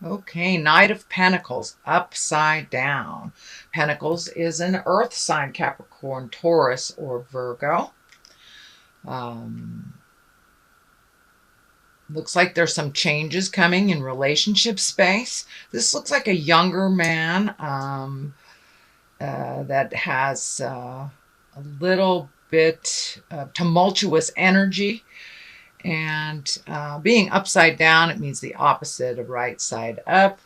Okay, Knight of Pentacles, upside down. Pentacles is an earth sign, Capricorn, Taurus, or Virgo. Um, Looks like there's some changes coming in relationship space. This looks like a younger man that has a little bit tumultuous energy. And being upside down, it means the opposite of right side up.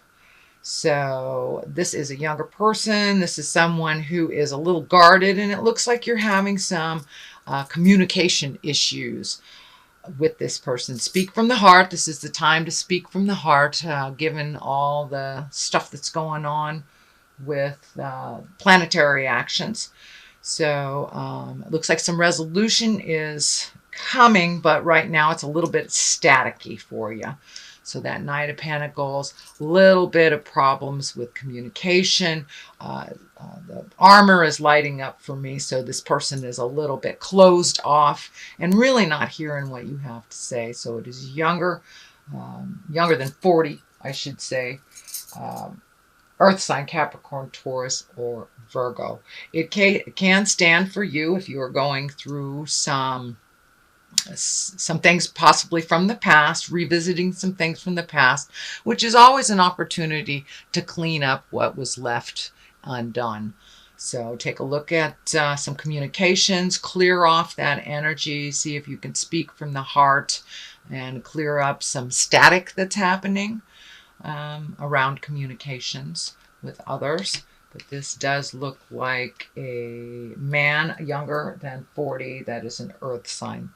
So this is a younger person. This is someone who is a little guarded, and it looks like you're having some communication issues with this person. Speak from the heart. This is the time to speak from the heart, given all the stuff that's going on with planetary actions. So it looks like some resolution is coming, but right now it's a little bit staticky for you. So that Knight of Pentacles, little bit of problems with communication. The armor is lighting up for me, so this person is a little bit closed off and really not hearing what you have to say. So it is younger, younger than 40, I should say. Earth sign, Capricorn, Taurus, or Virgo. It can stand for you if you are going through some things possibly from the past, revisiting some things from the past, which is always an opportunity to clean up what was left undone. So take a look at some communications, clear off that energy, see if you can speak from the heart and clear up some static that's happening around communications with others. But this does look like a man younger than 40 that is an earth sign.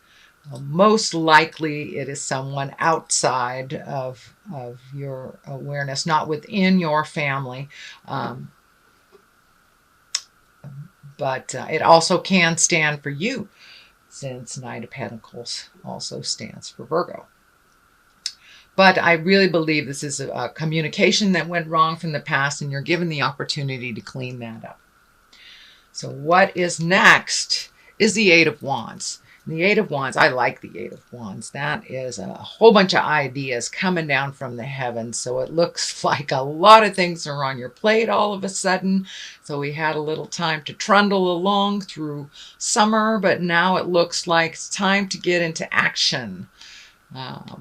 Most likely it is someone outside of your awareness, not within your family. But it also can stand for you, since Knight of Pentacles also stands for Virgo. But I really believe this is a communication that went wrong from the past, and you're given the opportunity to clean that up. So what is next is the Eight of Wands. The Eight of Wands, I like the Eight of Wands. That is a whole bunch of ideas coming down from the heavens. So it looks like a lot of things are on your plate all of a sudden. So we had a little time to trundle along through summer, but now it looks like it's time to get into action.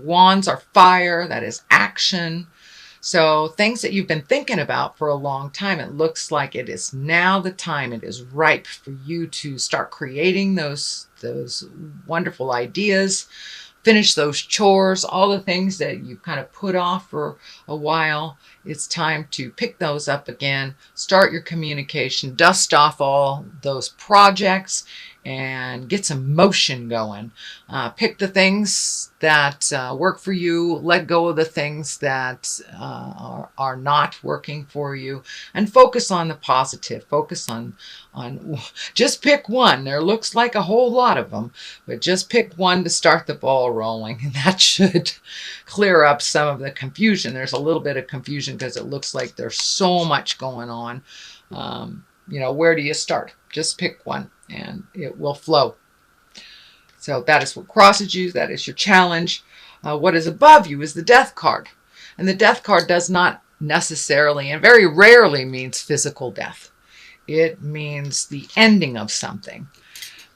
Wands are fire, that is action. So things that you've been thinking about for a long time, it looks like it is now the time. It is ripe for you to start creating those wonderful ideas, finish those chores, all the things that you kind of put off for a while. It's time to pick those up again, start your communication, dust off all those projects, and get some motion going. Pick the things that work for you, let go of the things that are not working for you, and focus on the positive. Focus on just pick one. There looks like a whole lot of them, but just pick one to start the ball rolling, and that should clear up some of the confusion. There's a little bit of confusion because it looks like there's so much going on. Where do you start? Just pick one and it will flow. So that is what crosses you. That is your challenge. What is above you is the Death card. And the Death card does not necessarily and very rarely means physical death. It means the ending of something.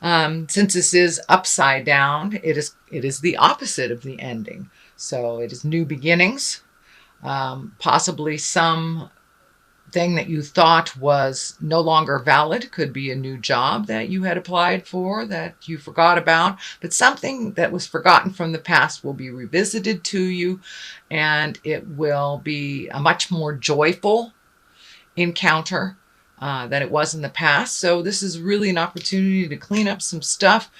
Since this is upside down, it is the opposite of the ending. So it is new beginnings, possibly some thing that you thought was no longer valid. Could be a new job that you had applied for that you forgot about, but something that was forgotten from the past will be revisited to you, and it will be a much more joyful encounter than it was in the past. So this is really an opportunity to clean up some stuff,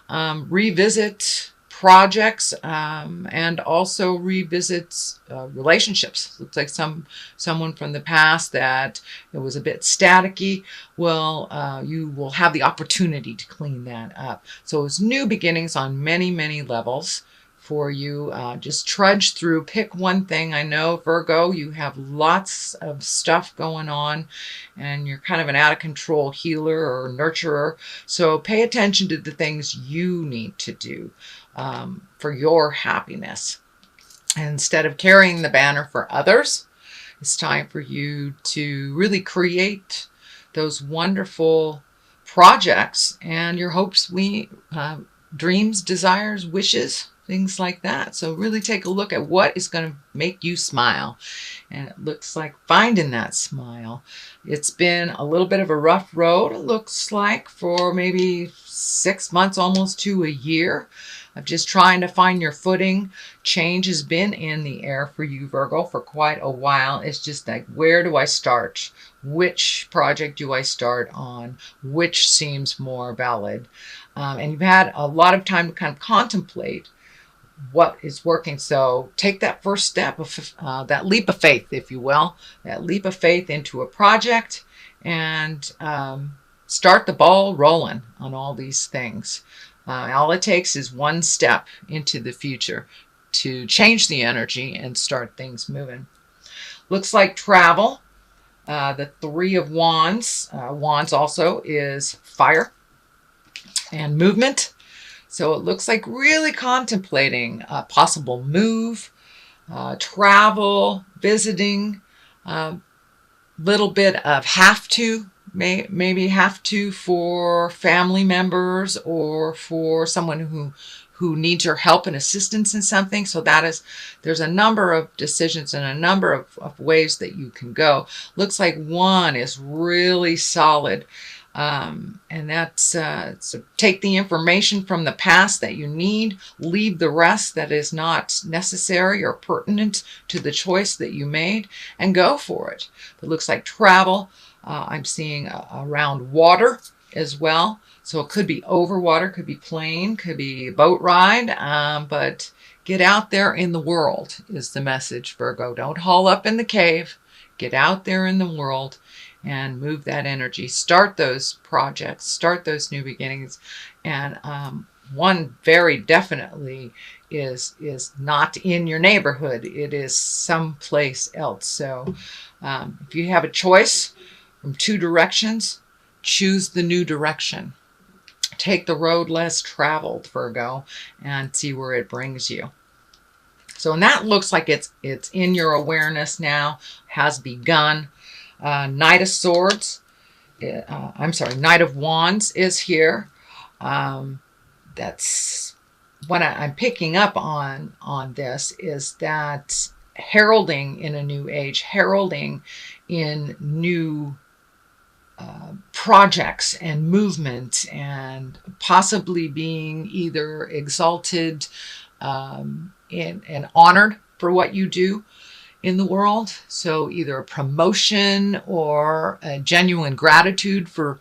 revisit projects, and also revisit relationships. Looks like someone from the past that it was a bit staticky. You will have the opportunity to clean that up. So it's new beginnings on many, many levels for you. Just trudge through, pick one thing. I know, Virgo, you have lots of stuff going on and you're kind of an out of control healer or nurturer. So pay attention to the things you need to do for your happiness. Instead of carrying the banner for others, it's time for you to really create those wonderful projects and your hopes, dreams, desires, wishes, things like that. So really take a look at what is going to make you smile. And it looks like finding that smile. It's been a little bit of a rough road, it looks like, for maybe 6 months, almost to a year, of just trying to find your footing. Change has been in the air for you, Virgo, for quite a while. It's just like, where do I start? Which project do I start on? Which seems more valid? And you've had a lot of time to kind of contemplate what is working. So take that first step of that leap of faith, if you will, that leap of faith into a project, and start the ball rolling on all these things. All it takes is one step into the future to change the energy and start things moving. Looks like travel. The Three of Wands. Wands also is fire and movement. So it looks like really contemplating a possible move, travel, visiting, little bit of maybe have to for family members or for someone who needs your help and assistance in something. So there's a number of decisions and a number of ways that you can go. Looks like one is really solid. And that's so take the information from the past that you need, leave the rest that is not necessary or pertinent to the choice that you made, and go for it. It looks like travel. I'm seeing around water as well. So it could be over water, could be plane, could be boat ride, but get out there in the world is the message, Virgo. Don't haul up in the cave. Get out there in the world and move that energy. Start those projects, start those new beginnings. And one very definitely is not in your neighborhood. It is someplace else. So if you have a choice from two directions, choose the new direction. Take the road less traveled, Virgo, and see where it brings you. So, and that looks like it's in your awareness now, has begun. Knight of Swords, Knight of Wands is here. That's what I'm picking up on this, is that heralding in a new age, heralding in new projects and movement, and possibly being either exalted and honored for what you do in the world. So either a promotion or a genuine gratitude for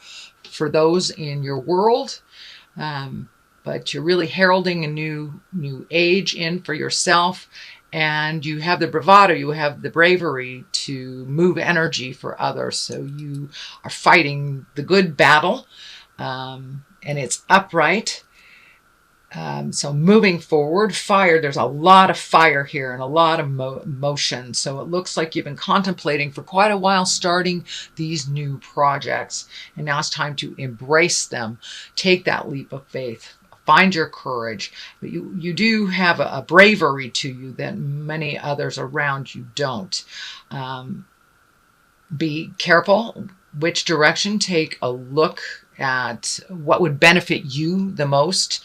those in your world. But you're really heralding a new age in for yourself. And you have the bravado, you have the bravery to move energy for others. So you are fighting the good battle, and it's upright. So moving forward, fire, there's a lot of fire here and a lot of motion. So it looks like you've been contemplating for quite a while starting these new projects. And now it's time to embrace them. Take that leap of faith. Find your courage. But you do have a bravery to you that many others around you don't. Be careful which direction. Take a look at what would benefit you the most.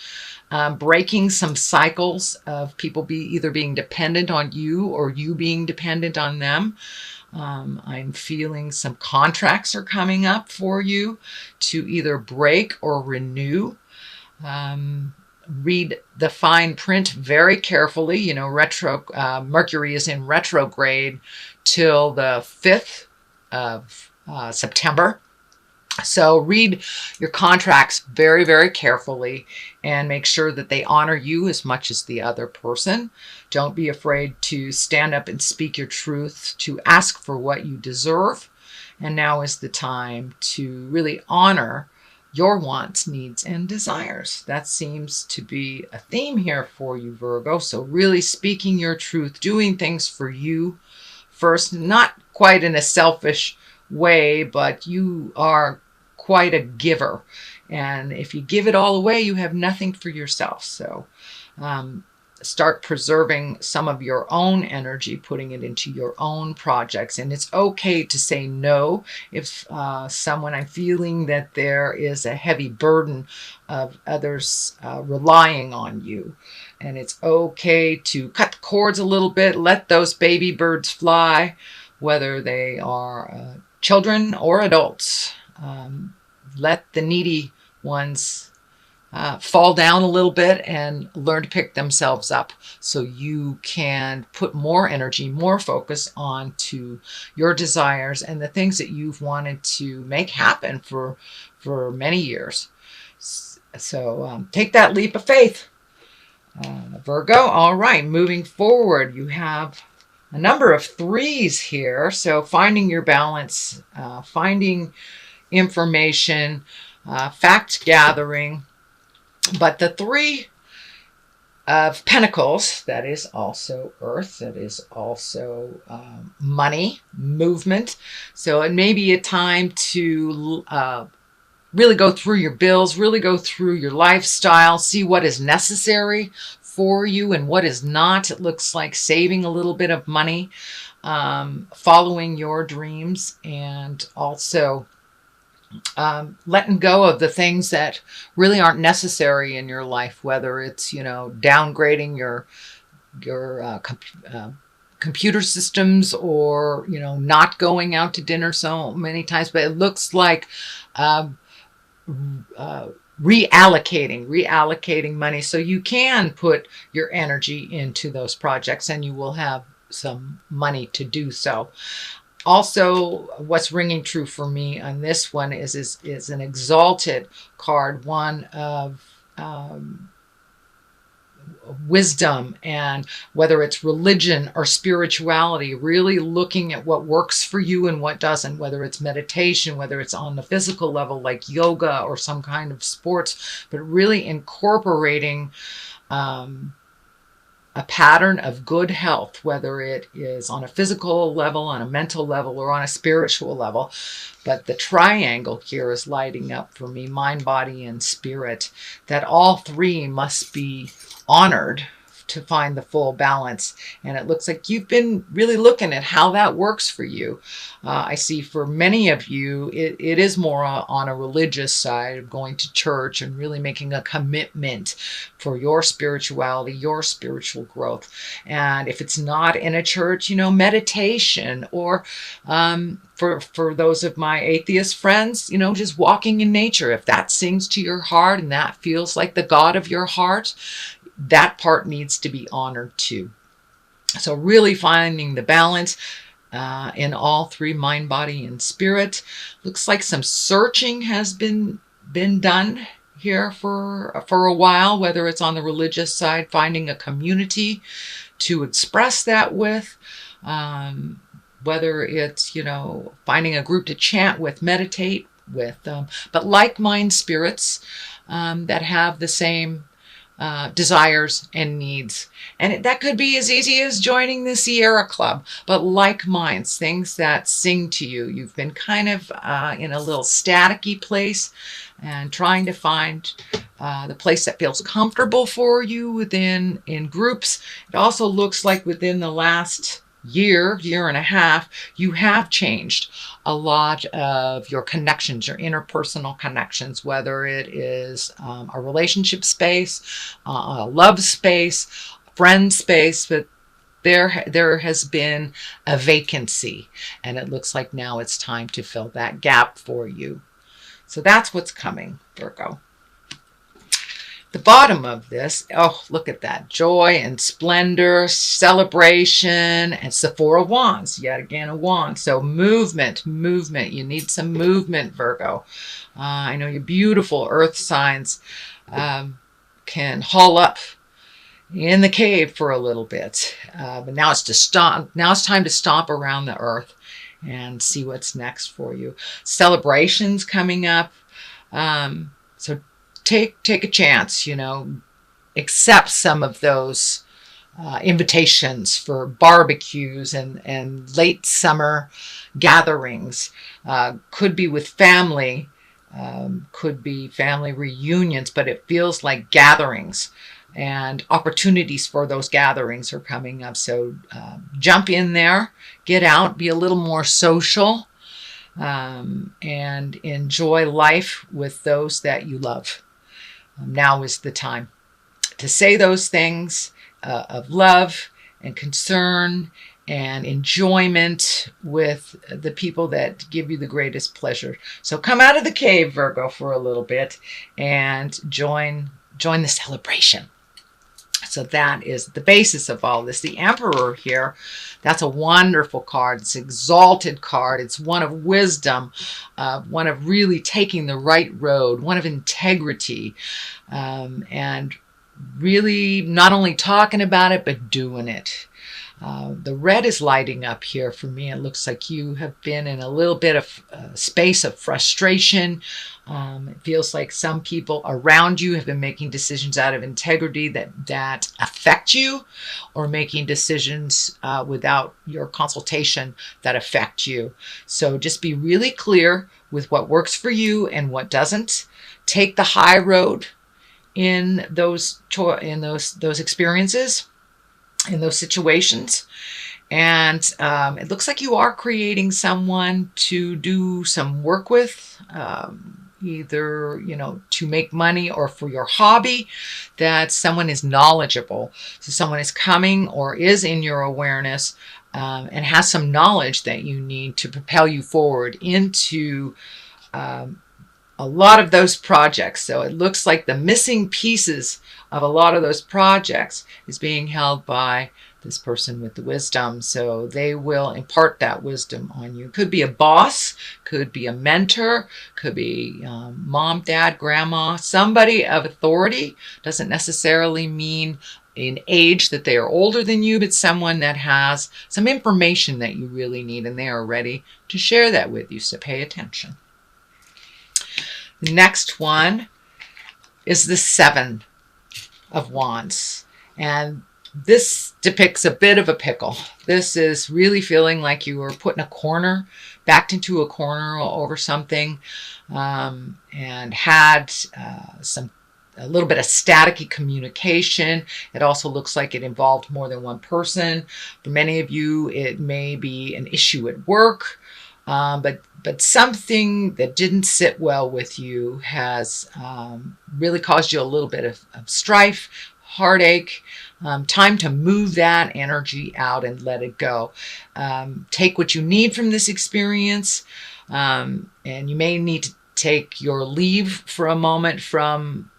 Breaking some cycles of people either being dependent on you or you being dependent on them. I'm feeling some contracts are coming up for you to either break or renew. Read the fine print very carefully. You know, Mercury is in retrograde till the 5th of September. So read your contracts very, very carefully and make sure that they honor you as much as the other person. Don't be afraid to stand up and speak your truth, to ask for what you deserve. And now is the time to really honor your wants, needs, and desires. That seems to be a theme here for you, Virgo. So really speaking your truth, doing things for you first, not quite in a selfish way, but you are quite a giver. And if you give it all away, you have nothing for yourself. So start preserving some of your own energy, putting it into your own projects. And it's okay to say no if someone, I'm feeling that there is a heavy burden of others relying on you. And it's okay to cut the cords a little bit, let those baby birds fly, whether they are children or adults. Let the needy ones fall down a little bit and learn to pick themselves up, so you can put more energy, more focus onto your desires and the things that you've wanted to make happen for many years. So take that leap of faith, Virgo. All right, moving forward, you have a number of threes here. So finding your balance, finding information, fact gathering. But the Three of Pentacles, that is also Earth, that is also money, movement. So it may be a time to really go through your bills, really go through your lifestyle, see what is necessary for you and what is not. It looks like saving a little bit of money, following your dreams, and also letting go of the things that really aren't necessary in your life, whether it's, downgrading your computer systems, or, not going out to dinner so many times. But it looks like reallocating money, so you can put your energy into those projects and you will have some money to do so. Also, what's ringing true for me on this one is an exalted card, one of wisdom, and whether it's religion or spirituality, really looking at what works for you and what doesn't, whether it's meditation, whether it's on the physical level like yoga or some kind of sports, but really incorporating a pattern of good health, whether it is on a physical level, on a mental level, or on a spiritual level. But the triangle here is lighting up for me, mind, body, and spirit, that all three must be honored to find the full balance. And it looks like you've been really looking at how that works for you. I see for many of you, it is more on a religious side of going to church and really making a commitment for your spirituality, your spiritual growth. And if it's not in a church, meditation, or for those of my atheist friends, just walking in nature. If that sings to your heart and that feels like the God of your heart, that part needs to be honored too. So really finding the balance in all three, mind, body, and spirit. Looks like some searching has been done here for a while, whether it's on the religious side, finding a community to express that with, whether it's, finding a group to chant with, meditate with, but like-minded spirits that have the same desires and needs. And that could be as easy as joining the Sierra Club, but like minds, things that sing to you. You've been kind of in a little staticky place and trying to find the place that feels comfortable for you in groups. It also looks like within the last year and a half, you have changed a lot of your connections, your interpersonal connections, whether it is a relationship space, a love space, friend space, but there has been a vacancy, and it looks like now it's time to fill that gap for you. So that's what's coming, Virgo. The bottom of this, oh, look at that. Joy and splendor, celebration, and it's the Four of Wands. Yet again, a wand. So movement. You need some movement, Virgo. I know your beautiful earth signs can haul up in the cave for a little bit. But now it's to stomp. Now it's time to stomp around the earth and see what's next for you. Celebrations coming up. So take a chance, accept some of those invitations for barbecues and late summer gatherings. Could be with family, could be family reunions, but it feels like gatherings. and opportunities for those gatherings are coming up. So jump in there, get out, be a little more social, and enjoy life with those that you love. Now is the time to say those things of love and concern and enjoyment with the people that give you the greatest pleasure. So come out of the cave, Virgo, for a little bit and join the celebration. So that is the basis of all this. The Emperor here, that's a wonderful card. It's an exalted card. It's one of wisdom, one of really taking the right road, one of integrity, and really not only talking about it, but doing it. The red is lighting up here for me. It looks like you have been in a little bit of space of frustration. It feels like some people around you have been making decisions out of integrity that affect you, or making decisions without your consultation that affect you. So just be really clear with what works for you and what doesn't. Take the high road in those experiences, in those situations. And it looks like you are creating someone to do some work with, either, to make money or for your hobby, that someone is knowledgeable. So someone is coming or is in your awareness and has some knowledge that you need to propel you forward into a lot of those projects. So it looks like the missing pieces of a lot of those projects is being held by this person with the wisdom. So they will impart that wisdom on you. Could be a boss, could be a mentor, could be mom, dad, grandma, somebody of authority. Doesn't necessarily mean in age that they are older than you, but someone that has some information that you really need, and they are ready to share that with you. So pay attention. The next one is the Seven of Wands. And this depicts a bit of a pickle. This is really feeling like you were put in a corner, backed into a corner over something, and had a little bit of staticky communication. It also looks like it involved more than one person. For many of you, it may be an issue at work, but something that didn't sit well with you has really caused you a little bit of strife, heartache. Time to move that energy out and let it go. Take what you need from this experience, and you may need to take your leave for a moment from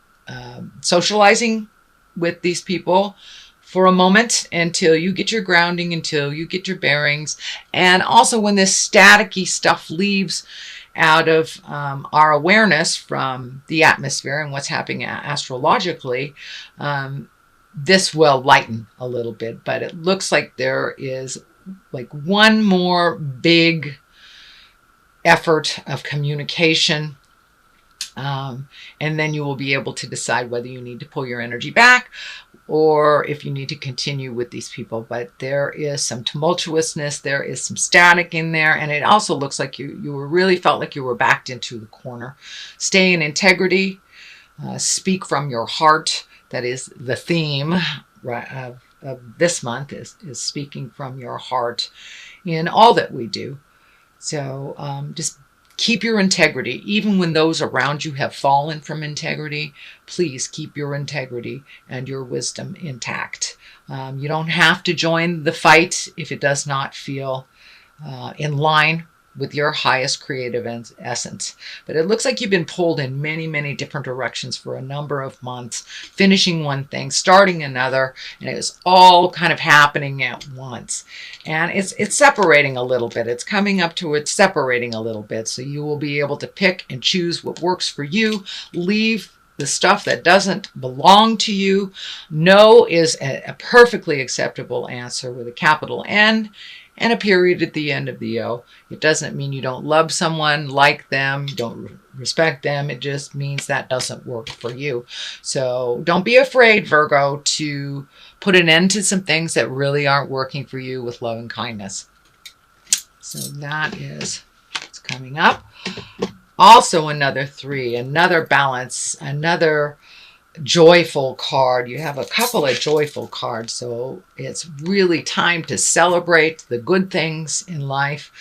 socializing with these people for a moment until you get your grounding, until you get your bearings. And also when this staticky stuff leaves out of our awareness from the atmosphere and what's happening astrologically, this will lighten a little bit. But it looks like there is like one more big effort of communication, and then you will be able to decide whether you need to pull your energy back or if you need to continue with these people. But there is some tumultuousness, there is some static in there, and it also looks like you were really felt like you were backed into the corner. Stay in integrity, speak from your heart. That is the theme of this month, is speaking from your heart in all that we do. So just keep your integrity. Even when those around you have fallen from integrity, please keep your integrity and your wisdom intact. You don't have to join the fight if it does not feel in line with your highest creative essence. But it looks like you've been pulled in many, many different directions for a number of months, finishing one thing, starting another, and it was all kind of happening at once. And it's separating a little bit. It's coming up to it, separating a little bit. So you will be able to pick and choose what works for you, leave the stuff that doesn't belong to you. No is a perfectly acceptable answer with a capital N and a period at the end of the O. It doesn't mean you don't love someone, like them, don't respect them. It just means that doesn't work for you. So don't be afraid, Virgo, to put an end to some things that really aren't working for you with love and kindness. So that is what's coming up. Also another 3, another balance, another joyful card. You have a couple of joyful cards, so it's really time to celebrate the good things in life.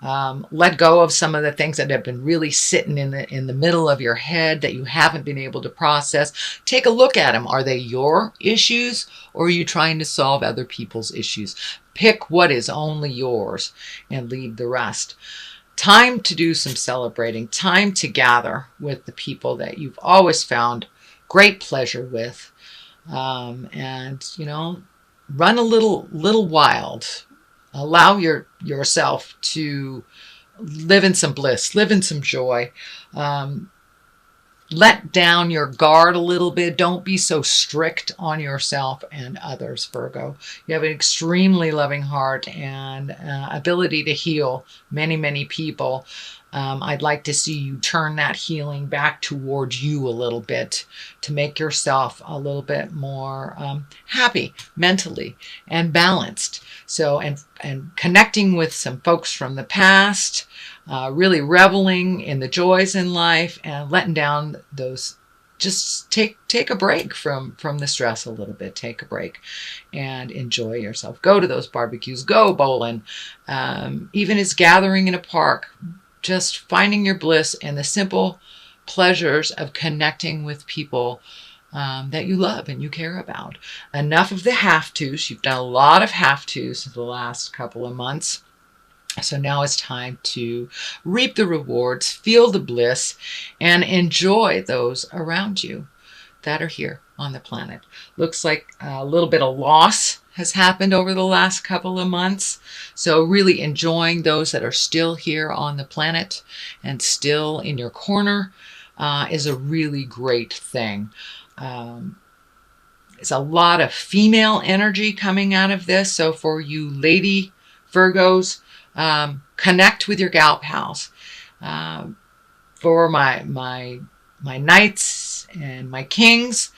Let go of some of the things that have been really sitting in the middle of your head that you haven't been able to process. Take a look at them. Are they your issues, or are you trying to solve other people's issues? Pick what is only yours and leave the rest. Time to do some celebrating. Time to gather with the people that you've always found great pleasure with, and run a little wild. Allow yourself to live in some bliss, live in some joy. Let down your guard a little bit. Don't be so strict on yourself and others, Virgo. You have an extremely loving heart and ability to heal many, many people. I'd like to see you turn that healing back towards you a little bit to make yourself a little bit more happy mentally and balanced. So, and connecting with some folks from the past, really reveling in the joys in life and letting down those. Just take a break from the stress a little bit. Take a break and enjoy yourself. Go to those barbecues. Go bowling. Even as gathering in a park. Just finding your bliss and the simple pleasures of connecting with people that you love and you care about. Enough of the have-tos. You've done a lot of have-tos in the last couple of months. So now it's time to reap the rewards, feel the bliss, and enjoy those around you that are here on the planet. Looks like a little bit of loss has happened over the last couple of months. So really enjoying those that are still here on the planet and still in your corner is a really great thing. There's a lot of female energy coming out of this. So for you lady Virgos, connect with your gal pals. For my knights and my kings,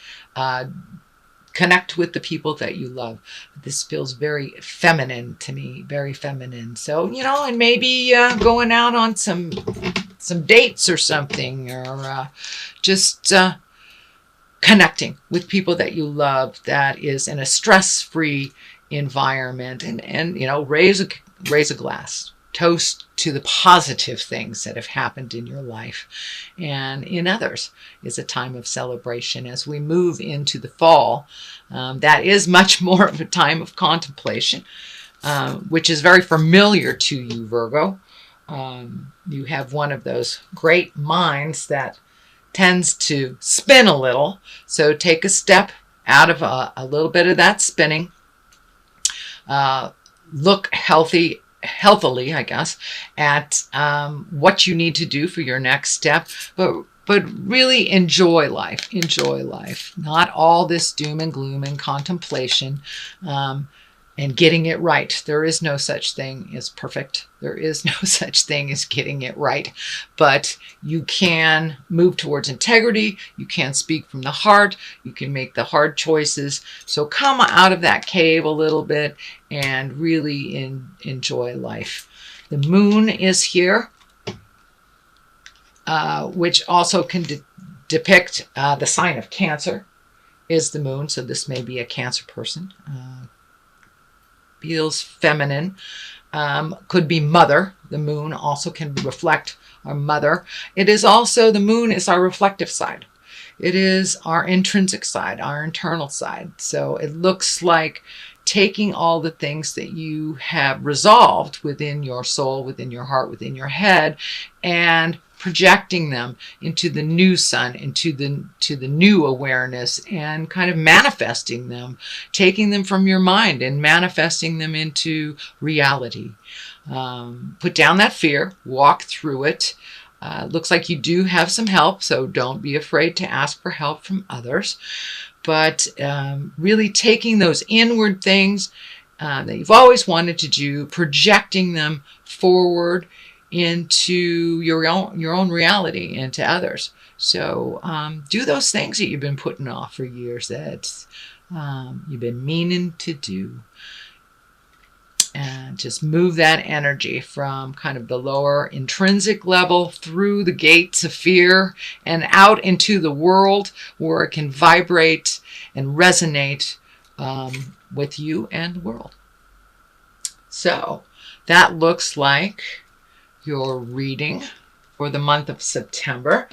connect with the people that you love. This feels very feminine to me, very feminine. So, and maybe going out on some dates or something, or just connecting with people that you love that is in a stress-free environment, and raise a glass. Toast to the positive things that have happened in your life and in others. Is a time of celebration as we move into the fall. That is much more of a time of contemplation, which is very familiar to you, Virgo. You have one of those great minds that tends to spin a little. So take a step out of a little bit of that spinning. Look healthily, I guess, at what you need to do for your next step, but really enjoy life. Enjoy life. Not all this doom and gloom and contemplation, and getting it right. There is no such thing as perfect. There is no such thing as getting it right. But you can move towards integrity. You can speak from the heart. You can make the hard choices. So come out of that cave a little bit and really enjoy life. The moon is here, which also can depict the sign of Cancer is the moon. So this may be a Cancer person. Feels feminine. Could be mother. The moon also can reflect our mother. It is also, the moon is our reflective side. It is our intrinsic side, our internal side. So it looks like taking all the things that you have resolved within your soul, within your heart, within your head, and projecting them into the new sun, into the new awareness, and kind of manifesting them, taking them from your mind and manifesting them into reality. Put down that fear, walk through it. Looks like you do have some help, so don't be afraid to ask for help from others. But really taking those inward things that you've always wanted to do, projecting them forward into your own reality, into others. So do those things that you've been putting off for years, that you've been meaning to do. And just move that energy from kind of the lower intrinsic level through the gates of fear and out into the world where it can vibrate and resonate with you and the world. So that looks like your reading for the month of September.